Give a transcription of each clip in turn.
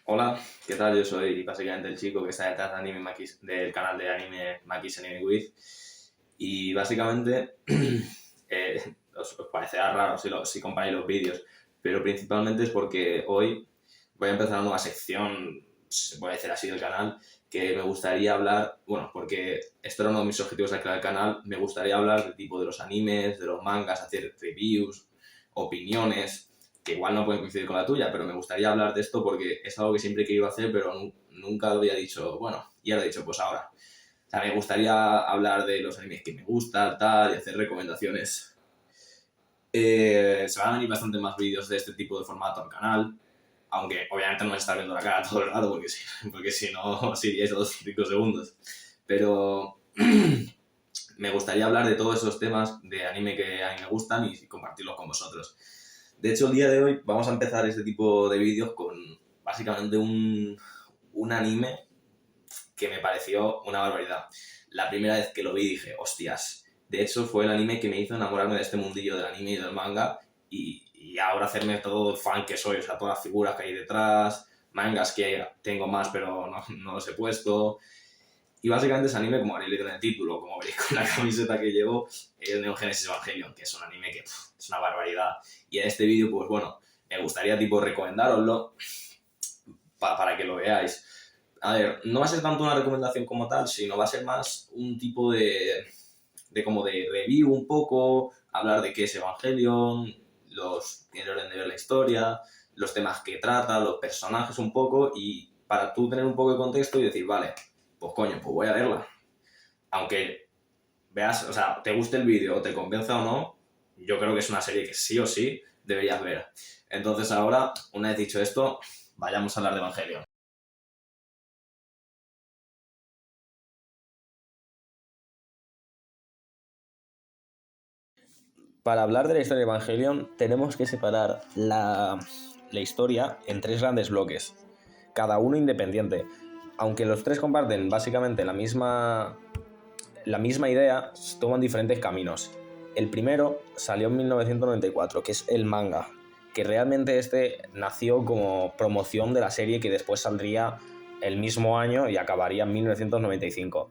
Hola, ¿qué tal? Yo soy básicamente el chico que está detrás de del canal de anime Makis Anime With. Y básicamente os parecerá raro si comparáis los vídeos, pero principalmente es porque hoy voy a empezar una nueva sección, se puede decir así, del canal, que me gustaría hablar, bueno, porque esto era uno de mis objetivos al crear el canal, me gustaría hablar del tipo de los animes, de los mangas, hacer reviews, opiniones que igual no pueden coincidir con la tuya, pero me gustaría hablar de esto porque es algo que siempre he querido hacer, pero nunca lo había dicho, bueno, y ahora he dicho, pues ahora. O sea, me gustaría hablar de los animes que me gustan, tal, y hacer recomendaciones. Se van a venir bastante más vídeos de este tipo de formato al canal, aunque obviamente no me está viendo la cara todo el rato porque si no, si es los 5 segundos. Pero me gustaría hablar de todos esos temas de anime que a mí me gustan y compartirlos con vosotros. De hecho, el día de hoy vamos a empezar este tipo de vídeos con básicamente un anime que me pareció una barbaridad. La primera vez que lo vi dije, hostias. De hecho, fue el anime que me hizo enamorarme de este mundillo del anime y del manga y ahora hacerme todo el fan que soy, o sea, todas las figuras que hay detrás, mangas que tengo más pero no los he puesto. Y básicamente ese anime, como habréis leído en el título, como veréis con la camiseta que llevo, es Neo Genesis Evangelion, que es un anime que es una barbaridad. Y en este vídeo, pues bueno, me gustaría tipo recomendároslo para que lo veáis. A ver, no va a ser tanto una recomendación como tal, sino va a ser más un tipo de como de review un poco, hablar de qué es Evangelion, el orden de ver la historia, los temas que trata, los personajes un poco, y para tú tener un poco de contexto y decir, vale, pues coño, pues voy a verla. Aunque veas, o sea, te guste el vídeo o te convenza o no, yo creo que es una serie que sí o sí deberías ver. Entonces ahora, una vez dicho esto, vayamos a hablar de Evangelion. Para hablar de la historia de Evangelion tenemos que separar la historia en tres grandes bloques, cada uno independiente. Aunque los tres comparten básicamente la misma idea, toman diferentes caminos. El primero salió en 1994, que es el manga, que realmente este nació como promoción de la serie que después saldría el mismo año y acabaría en 1995.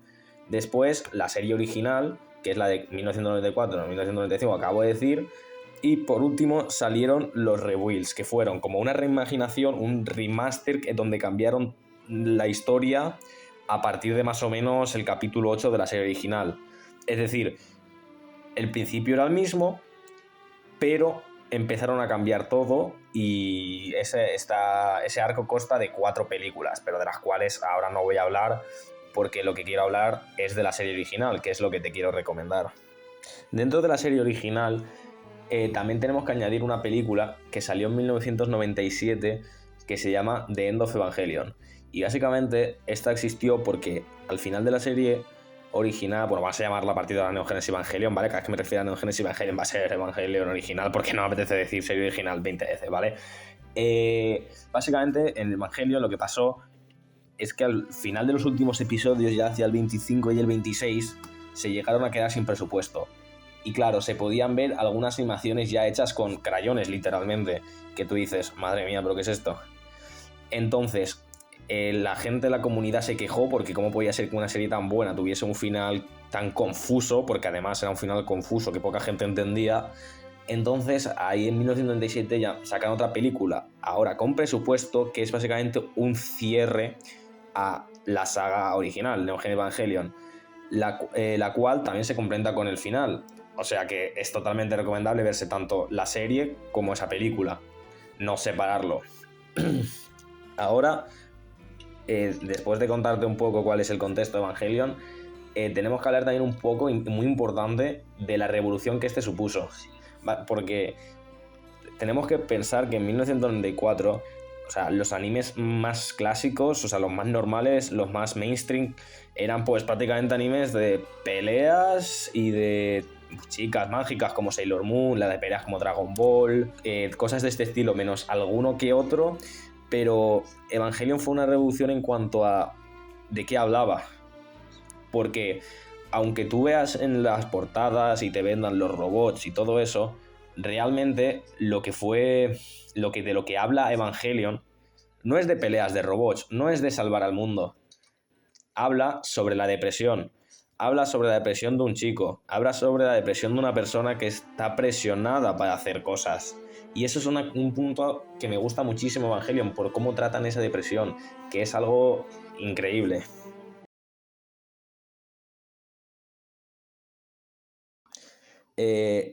Después, la serie original, que es la de 1994 1995, acabo de decir, y por último salieron los rebuilds, que fueron como una reimaginación, un remaster donde cambiaron la historia a partir de más o menos el capítulo 8 de la serie original. Es decir, el principio era el mismo, pero empezaron a cambiar todo y ese arco consta de 4 películas, pero de las cuales ahora no voy a hablar porque lo que quiero hablar es de la serie original, que es lo que te quiero recomendar. Dentro de la serie original también tenemos que añadir una película que salió en 1997 que se llama The End of Evangelion. Y básicamente esta existió porque al final de la serie original, bueno, vamos a llamarla a partir de la Neo Genesis Evangelion, ¿vale? Cada vez que me refiero a Neo Genesis Evangelion va a ser Evangelion original porque no me apetece decir serie original 20 veces, ¿vale? Básicamente en Evangelion lo que pasó es que al final de los últimos episodios, ya hacia el 25 y el 26, se llegaron a quedar sin presupuesto. Y claro, se podían ver algunas animaciones ya hechas con crayones, literalmente, que tú dices, madre mía, ¿pero qué es esto? Entonces, la gente de la comunidad se quejó porque cómo podía ser que una serie tan buena tuviese un final tan confuso, porque además era un final confuso que poca gente entendía. Entonces, ahí en 1997 ya sacaron otra película, ahora con presupuesto, que es básicamente un cierre a la saga original, Neo Geo Evangelion, la cual también se completa con el final. O sea que es totalmente recomendable verse tanto la serie como esa película, no separarlo. Ahora, después de contarte un poco cuál es el contexto de Evangelion, tenemos que hablar también un poco, muy importante, de la revolución que este supuso. Porque tenemos que pensar que en 1994, o sea, los animes más clásicos, o sea, los más normales, los más mainstream, eran pues prácticamente animes de peleas y de chicas mágicas como Sailor Moon, la de peleas como Dragon Ball, cosas de este estilo, menos alguno que otro, pero Evangelion fue una revolución en cuanto a de qué hablaba, porque aunque tú veas en las portadas y te vendan los robots y todo eso, realmente lo que de lo que habla Evangelion, No es de peleas de robots, no es de salvar al mundo. Habla sobre la depresión. Habla sobre la depresión de un chico. Habla sobre la depresión de una persona que está presionada para hacer cosas. Y eso es un punto que me gusta muchísimo Evangelion, por cómo tratan esa depresión, que es algo increíble.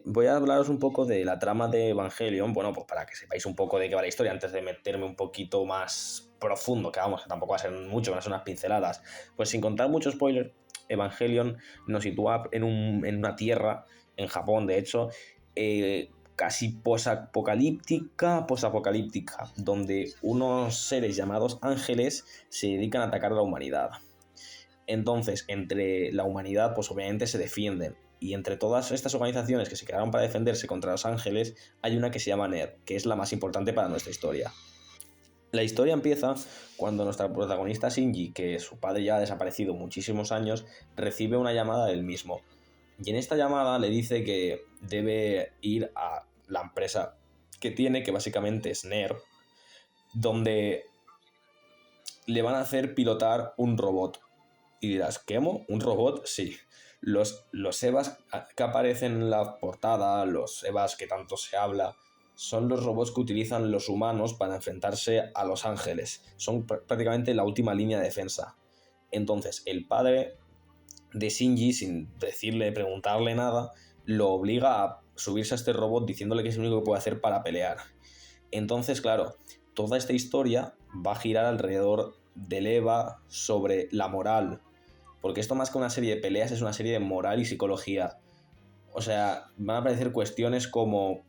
Voy a hablaros un poco de la trama de Evangelion, bueno, pues para que sepáis un poco de qué va la historia, antes de meterme un poquito más profundo, que vamos, que tampoco va a ser mucho, van a ser unas pinceladas. Pues sin contar mucho spoiler, Evangelion nos sitúa en una tierra, en Japón, de hecho, casi posapocalíptica, donde unos seres llamados ángeles se dedican a atacar a la humanidad. Entonces, entre la humanidad, pues obviamente se defienden. Y entre todas estas organizaciones que se crearon para defenderse contra los ángeles, hay una que se llama NERV, que es la más importante para nuestra historia. La historia empieza cuando nuestra protagonista Shinji, que su padre ya ha desaparecido muchísimos años, recibe una llamada del mismo. Y en esta llamada le dice que debe ir a la empresa que tiene, que básicamente es NERV, donde le van a hacer pilotar un robot. Y dirás, ¿quemo? ¿Un robot? Sí. Los EVAs que aparecen en la portada, los EVAs que tanto se habla, son los robots que utilizan los humanos para enfrentarse a los ángeles. Son prácticamente la última línea de defensa. Entonces, el padre de Shinji, sin preguntarle nada, lo obliga a subirse a este robot diciéndole que es lo único que puede hacer para pelear. Entonces, claro, toda esta historia va a girar alrededor del EVA sobre la moral. Porque esto más que una serie de peleas es una serie de moral y psicología. O sea, van a aparecer cuestiones como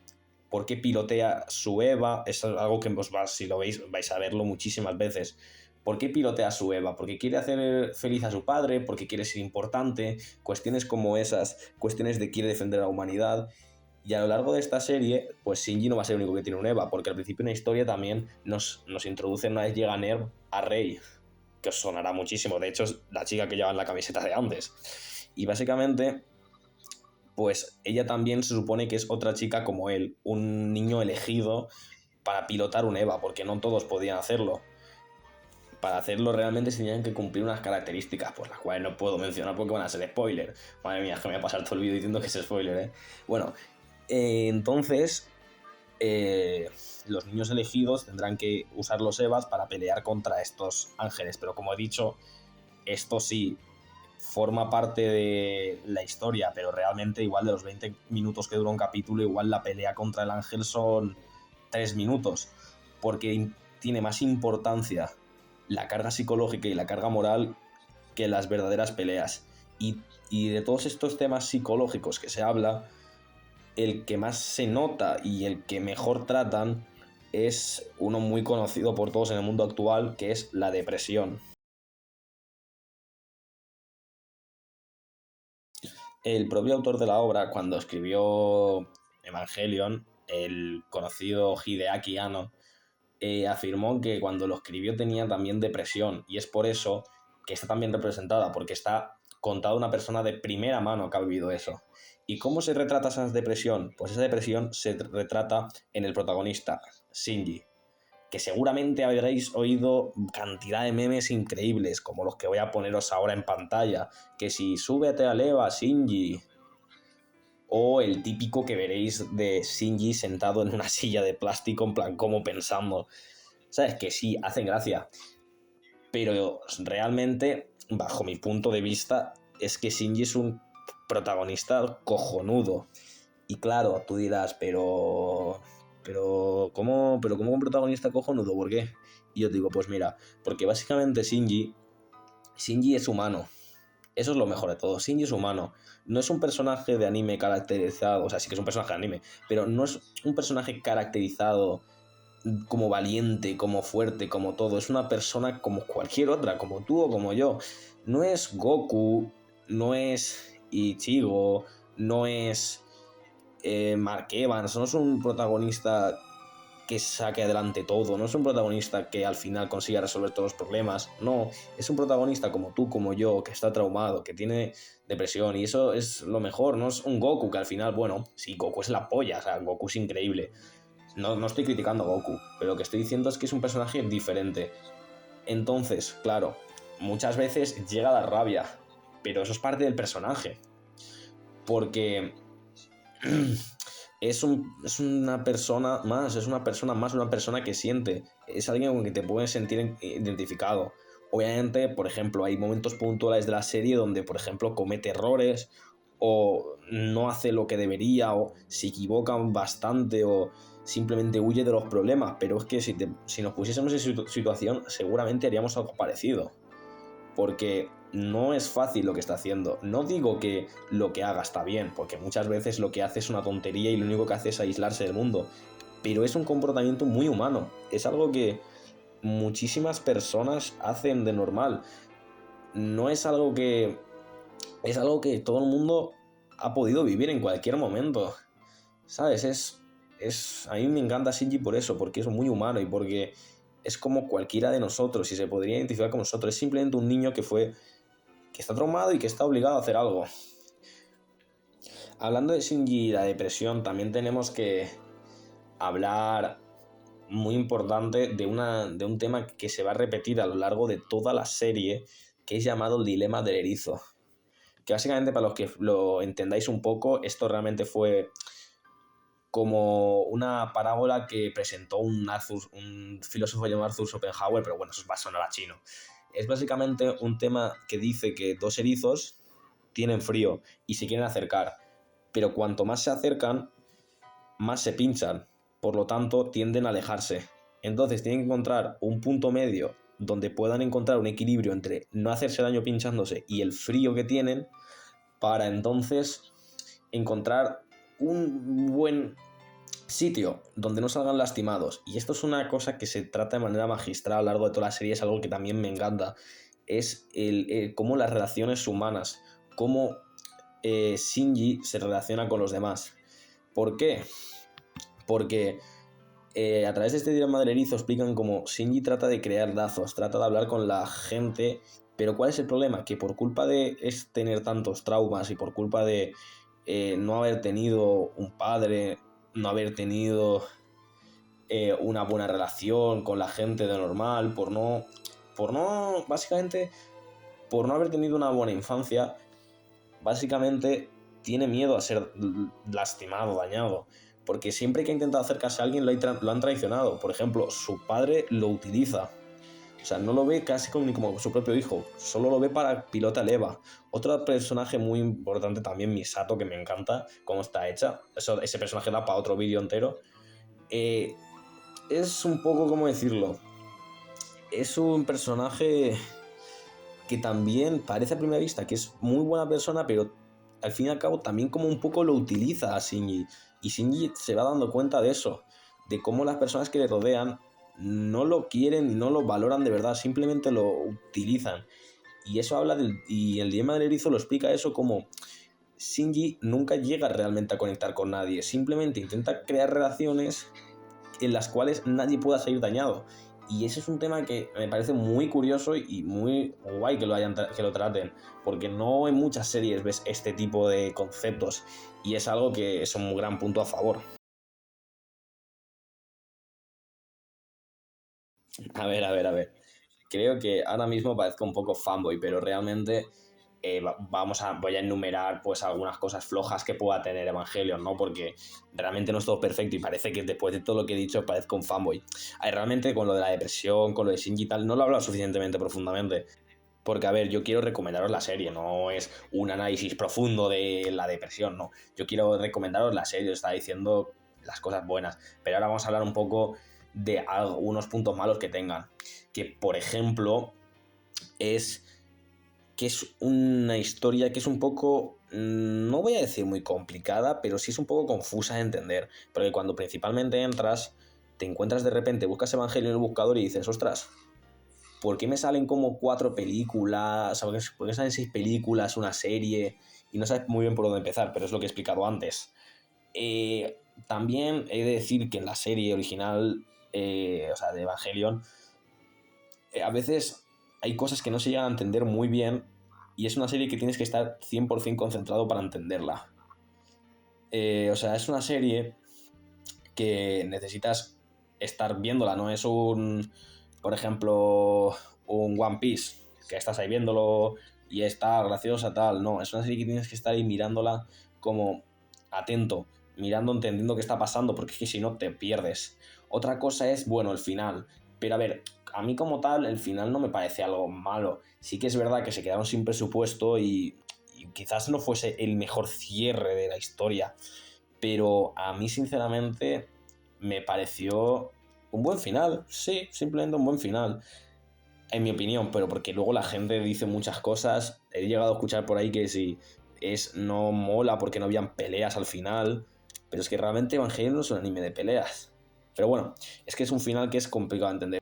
por qué pilotea su EVA. Es algo que si lo veis vais a verlo muchísimas veces. ¿Por qué pilotea su EVA? ¿Porque quiere hacer feliz a su padre? ¿Porque quiere ser importante? Cuestiones como esas, cuestiones de quiere defender a la humanidad. Y a lo largo de esta serie, pues Shinji no va a ser el único que tiene un EVA, porque al principio de una historia también nos introducen una vez llega NERV a Rei, que os sonará muchísimo. De hecho, es la chica que lleva en la camiseta de antes. Y básicamente, pues ella también se supone que es otra chica como él, un niño elegido para pilotar un EVA, porque no todos podían hacerlo. Para hacerlo realmente se tenían que cumplir unas características, pues las cuales no puedo mencionar porque van a ser spoiler. Madre mía, es que me voy a pasar todo el vídeo diciendo que es spoiler, ¿eh? Bueno, entonces los niños elegidos tendrán que usar los EVAs para pelear contra estos ángeles, pero como he dicho, esto sí forma parte de la historia, pero realmente igual de los 20 minutos que dura un capítulo, igual la pelea contra el ángel son 3 minutos, porque tiene más importancia la carga psicológica y la carga moral que las verdaderas peleas. Y de todos estos temas psicológicos que se habla, el que más se nota y el que mejor tratan es uno muy conocido por todos en el mundo actual, que es la depresión. El propio autor de la obra, cuando escribió Evangelion, el conocido Hideaki Anno, afirmó que cuando lo escribió tenía también depresión, y es por eso que está también representada, porque está contada una persona de primera mano que ha vivido eso. ¿Y cómo se retrata esa depresión? Pues esa depresión se retrata en el protagonista, Shinji, que seguramente habréis oído cantidad de memes increíbles, como los que voy a poneros ahora en pantalla, que si súbete a Eva, Shinji, o el típico que veréis de Shinji sentado en una silla de plástico, en plan como pensando. ¿Sabes? Que sí, hacen gracia. Pero realmente, bajo mi punto de vista, es que Shinji es un protagonista cojonudo. Y claro, tú dirás, ¿cómo un protagonista cojonudo? ¿Por qué? Y yo digo, pues mira, porque básicamente Shinji es humano. Eso es lo mejor de todo. Shinji es humano. No es un personaje de anime caracterizado, o sea, sí que es un personaje de anime, pero no es un personaje caracterizado como valiente, como fuerte, como todo. Es una persona como cualquier otra, como tú o como yo. No es Goku, no es Ichigo, no es Mark Evans, no es un protagonista que saque adelante todo, no es un protagonista que al final consiga resolver todos los problemas, no, es un protagonista como tú, como yo, que está traumado, que tiene depresión, y eso es lo mejor. No es un Goku que al final, bueno, sí, Goku es la polla, o sea, Goku es increíble, No estoy criticando a Goku, pero lo que estoy diciendo es que es un personaje diferente. Entonces, claro, muchas veces llega la rabia, pero eso es parte del personaje. Porque es una persona más, una persona que siente, es alguien con quien te puedes sentir identificado. Obviamente, por ejemplo, hay momentos puntuales de la serie donde, por ejemplo, comete errores o no hace lo que debería o se equivoca bastante o simplemente huye de los problemas, pero es que si nos pusiésemos en su situación seguramente haríamos algo parecido, porque no es fácil lo que está haciendo. No digo que lo que haga está bien, porque muchas veces lo que hace es una tontería y lo único que hace es aislarse del mundo, pero es un comportamiento muy humano, es algo que muchísimas personas hacen de normal. No es algo que... Es algo que todo el mundo ha podido vivir en cualquier momento, ¿sabes? A mí me encanta Shinji por eso, porque es muy humano y porque es como cualquiera de nosotros y se podría identificar con nosotros. Es simplemente un niño que está traumado y que está obligado a hacer algo. Hablando de Shinji y la depresión, también tenemos que hablar muy importante de un tema que se va a repetir a lo largo de toda la serie, que es llamado el dilema del erizo. Que básicamente, para los que lo entendáis un poco, esto realmente fue como una parábola que presentó un filósofo llamado Arthur Schopenhauer, pero bueno, eso va a sonar a chino. Es básicamente un tema que dice que dos erizos tienen frío y se quieren acercar, pero cuanto más se acercan, más se pinchan, por lo tanto tienden a alejarse. Entonces tienen que encontrar un punto medio donde puedan encontrar un equilibrio entre no hacerse daño pinchándose y el frío que tienen, para entonces encontrar un buen sitio donde no salgan lastimados. Y esto es una cosa que se trata de manera magistral a lo largo de toda la serie, es algo que también me encanta. Es cómo las relaciones humanas, cómo Shinji se relaciona con los demás. ¿Por qué? Porque a través de este dilema del erizo explican cómo Shinji trata de crear lazos, trata de hablar con la gente, pero ¿cuál es el problema? Que por culpa de tener tantos traumas y por culpa de no haber tenido un padre, no haber tenido una buena relación con la gente de normal, básicamente, por no haber tenido una buena infancia, básicamente tiene miedo a ser lastimado, dañado, porque siempre que ha intentado acercarse a alguien lo han traicionado. Por ejemplo, su padre lo utiliza. O sea, no lo ve casi ni como su propio hijo, solo lo ve para pilota leva. Otro personaje muy importante también, Misato, que me encanta cómo está hecha. Ese personaje da para otro vídeo entero. Es un poco, ¿cómo decirlo? Es un personaje que también parece a primera vista que es muy buena persona, pero al fin y al cabo también como un poco lo utiliza a Shinji. Y Shinji se va dando cuenta de eso, de cómo las personas que le rodean no lo quieren, no lo valoran de verdad, simplemente lo utilizan. Y eso y el dilema del erizo lo explica eso como Shinji nunca llega realmente a conectar con nadie, simplemente intenta crear relaciones en las cuales nadie pueda salir dañado. Y ese es un tema que me parece muy curioso y muy guay que lo traten, porque no en muchas series ves este tipo de conceptos y es algo que es un gran punto a favor. A ver. Creo que ahora mismo parezco un poco fanboy, pero realmente voy a enumerar pues algunas cosas flojas que pueda tener Evangelion, ¿no? Porque realmente no es todo perfecto y parece que después de todo lo que he dicho parezco un fanboy. Realmente con lo de la depresión, con lo de Shinji y tal, no lo he hablado suficientemente profundamente. Porque, a ver, yo quiero recomendaros la serie, no es un análisis profundo de la depresión, no. Yo quiero recomendaros la serie, os estaba diciendo las cosas buenas. Pero ahora vamos a hablar un poco de algunos puntos malos que tengan. Que, por ejemplo, es que es una historia que es un poco, no voy a decir muy complicada, pero sí es un poco confusa de entender. Porque cuando principalmente entras, te encuentras de repente, buscas Evangelio en el buscador y dices, ostras, ¿por qué me salen como 4 películas? ¿Por qué salen 6 películas, una serie? Y no sabes muy bien por dónde empezar, pero es lo que he explicado antes. También he de decir que en la serie original, o sea, de Evangelion, a veces hay cosas que no se llegan a entender muy bien y es una serie que tienes que estar 100% concentrado para entenderla. O sea, es una serie que necesitas estar viéndola, no es por ejemplo, un One Piece, que estás ahí viéndolo y está graciosa, tal. No, es una serie que tienes que estar ahí mirándola como atento, mirando, entendiendo qué está pasando, porque es que si no te pierdes. Otra cosa es, bueno, el final. Pero a ver, a mí como tal, el final no me parece algo malo. Sí que es verdad que se quedaron sin presupuesto y quizás no fuese el mejor cierre de la historia. Pero a mí, sinceramente, me pareció un buen final. Sí, simplemente un buen final. En mi opinión, pero porque luego la gente dice muchas cosas. He llegado a escuchar por ahí que si no mola porque no habían peleas al final. Pero es que realmente Evangelion no es un anime de peleas. Pero bueno, es que es un final que es complicado de entender.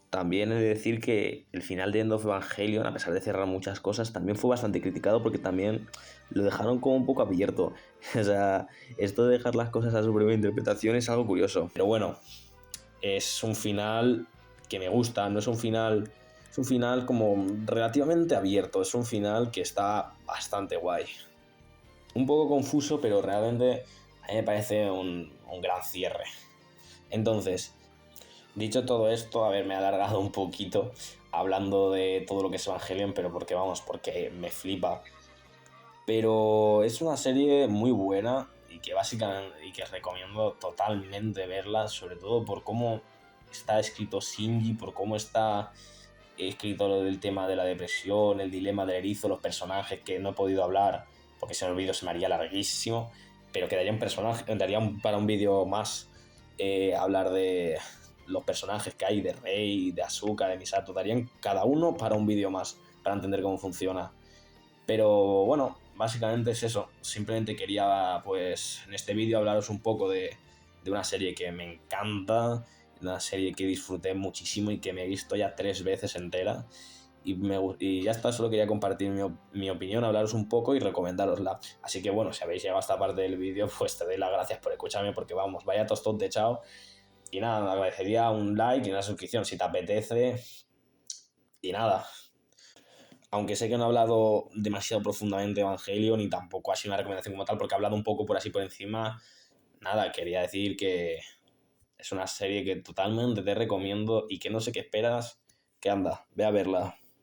También he de decir que el final de End of Evangelion, a pesar de cerrar muchas cosas, también fue bastante criticado porque también lo dejaron como un poco abierto. O sea, esto de dejar las cosas a su propia interpretación es algo curioso. Pero bueno, es un final que me gusta, no es un final... Es un final como relativamente abierto, es un final que está bastante guay. Un poco confuso, pero realmente a mí me parece un gran cierre. Entonces, dicho todo esto, a ver, me he alargado un poquito hablando de todo lo que es Evangelion, pero porque me flipa. Pero es una serie muy buena y que básicamente y que recomiendo totalmente verla, sobre todo por cómo está escrito Shinji, por cómo está escrito lo del tema de la depresión, el dilema del erizo, los personajes que no he podido hablar porque si no el vídeo se me haría larguísimo, pero quedaría un personaje, para un vídeo más hablar de los personajes que hay de Rei, de Asuka, de Misato, darían cada uno para un vídeo más, para entender cómo funciona. Pero bueno, básicamente es eso. Simplemente quería, pues, en este vídeo hablaros un poco de una serie que me encanta, una serie que disfruté muchísimo y que me he visto ya 3 veces entera. Y ya está, solo quería compartir mi opinión, hablaros un poco y recomendárosla. Así que bueno, si habéis llegado a esta parte del vídeo, pues te doy las gracias por escucharme porque vamos, vaya tostón de chao. Y nada, me agradecería un like y una suscripción si te apetece. Y nada, aunque sé que no he hablado demasiado profundamente de Evangelion y tampoco ha sido una recomendación como tal porque he hablado un poco por así por encima, nada, quería decir que es una serie que totalmente te recomiendo y que no sé qué esperas, que anda, ve a verla.